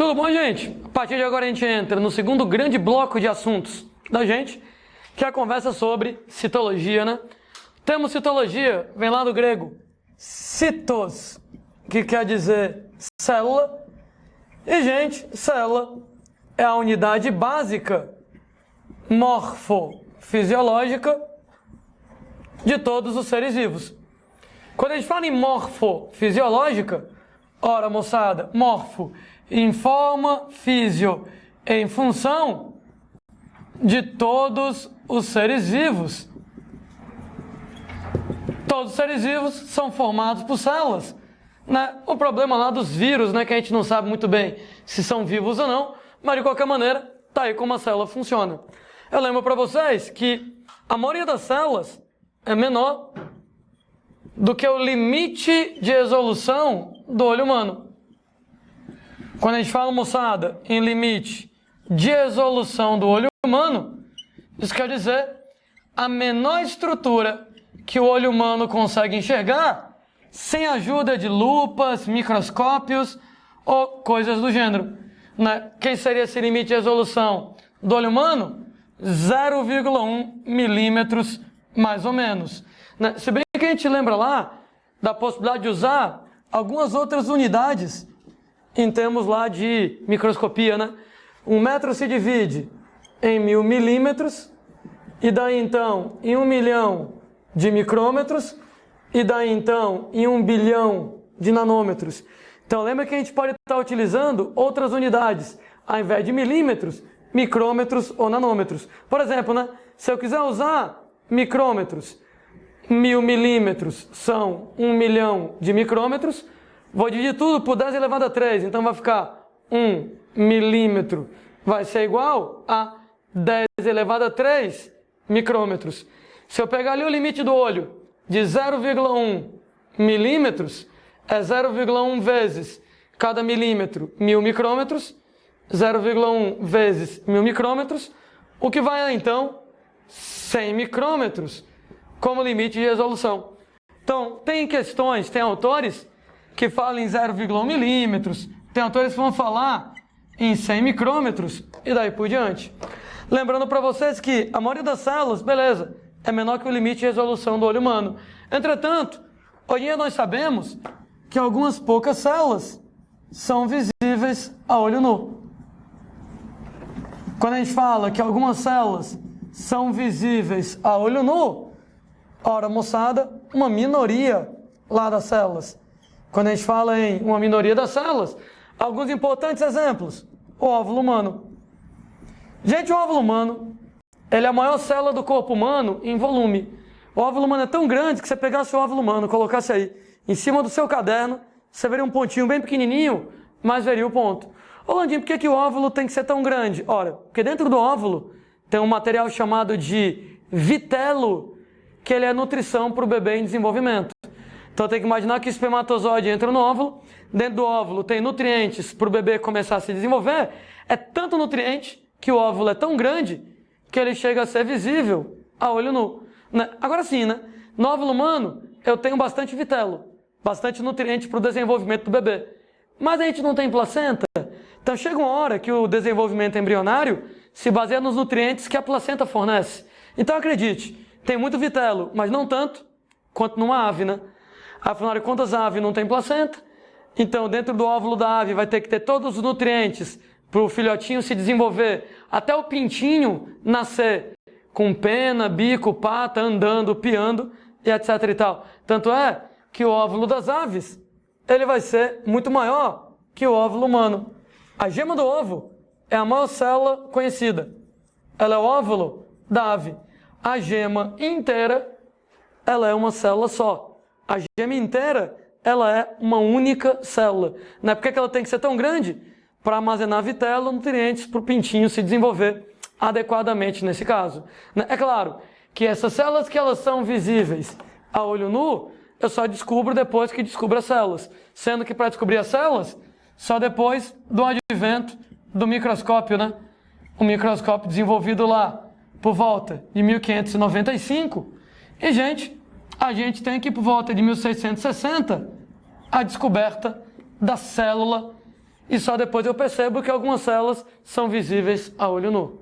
Tudo bom, gente? A partir de agora a gente entra no segundo grande bloco de assuntos da gente, que é a conversa sobre citologia, né? O termo citologia vem lá do grego citos, que quer dizer célula. E, gente, célula é a unidade básica morfofisiológica de todos os seres vivos. Quando a gente fala em morfofisiológica, ora, moçada, morfo em forma, físio em função de todos os seres vivos. Todos os seres vivos são formados por células, né? O problema lá dos vírus, né, que a gente não sabe muito bem se são vivos ou não, mas de qualquer maneira, tá aí como a célula funciona. Eu lembro para vocês que a maioria das células é menor do que o limite de resolução do olho humano. Quando a gente fala, moçada, em limite de resolução do olho humano, isso quer dizer a menor estrutura que o olho humano consegue enxergar sem a ajuda de lupas, microscópios ou coisas do gênero, né? Quem seria esse limite de resolução do olho humano? 0,1 milímetros, mais ou menos, né? Se bem que a gente lembra lá da possibilidade de usar algumas outras unidades em termos lá de microscopia, né? 1 metro se divide em 1000 milímetros, e daí então em 1 milhão de micrômetros, e daí então em 1 bilhão de nanômetros. Então lembra que a gente pode estar utilizando outras unidades, ao invés de milímetros, micrômetros ou nanômetros. Por exemplo, né? Se eu quiser usar micrômetros, 1000 milímetros são 1 milhão de micrômetros, vou dividir tudo por 10 elevado a 3, então vai ficar 1 milímetro vai ser igual a 10 elevado a 3 micrômetros. Se eu pegar ali o limite do olho de 0,1 milímetros, é 0,1 vezes cada milímetro 1000 micrômetros, 0,1 vezes 1000 micrômetros, o que vai então 100 micrômetros como limite de resolução. Então, tem questões, tem autores que falam em 0,1 milímetros, tem autores que vão falar em 100 micrômetros e daí por diante. Lembrando para vocês que a maioria das células, beleza, é menor que o limite de resolução do olho humano. Entretanto, hoje em dia nós sabemos que algumas poucas células são visíveis a olho nu. Quando a gente fala que algumas células são visíveis a olho nu, ora, moçada, uma minoria lá das células. Quando a gente fala em uma minoria das células, alguns importantes exemplos. O óvulo humano. Gente, o óvulo humano, ele é a maior célula do corpo humano em volume. O óvulo humano é tão grande que se você pegasse o óvulo humano, colocasse aí em cima do seu caderno, você veria um pontinho bem pequenininho, mas veria o ponto. Ô Landinho, por que o óvulo tem que ser tão grande? Ora, porque dentro do óvulo tem um material chamado de vitelo, que ele é nutrição para o bebê em desenvolvimento. Então tem que imaginar que o espermatozoide entra no óvulo, dentro do óvulo tem nutrientes para o bebê começar a se desenvolver, é tanto nutriente que o óvulo é tão grande que ele chega a ser visível a olho nu. Agora sim, né? No óvulo humano eu tenho bastante vitelo, bastante nutriente para o desenvolvimento do bebê. Mas a gente não tem placenta, então chega uma hora que o desenvolvimento embrionário se baseia nos nutrientes que a placenta fornece. Então acredite, tem muito vitelo, mas não tanto quanto numa ave, né? Afinal de contas, a ave não tem placenta, então dentro do óvulo da ave vai ter que ter todos os nutrientes para o filhotinho se desenvolver, até o pintinho nascer com pena, bico, pata, andando, piando e etc e tal. Tanto é que o óvulo das aves, ele vai ser muito maior que o óvulo humano. A gema do ovo é a maior célula conhecida. Ela é o óvulo da ave. A gema inteira, ela é uma célula só. A gema inteira, ela é uma única célula. Não é porque ela tem que ser tão grande para armazenar vitelo, nutrientes para o pintinho se desenvolver adequadamente nesse caso. É claro que essas células que elas são visíveis a olho nu, eu só descubro depois que descubro as células. Sendo que para descobrir as células, só depois do advento do microscópio, né? O microscópio desenvolvido lá por volta de 1595. E, gente, a gente tem aqui por volta de 1660 a descoberta da célula e só depois eu percebo que algumas células são visíveis a olho nu.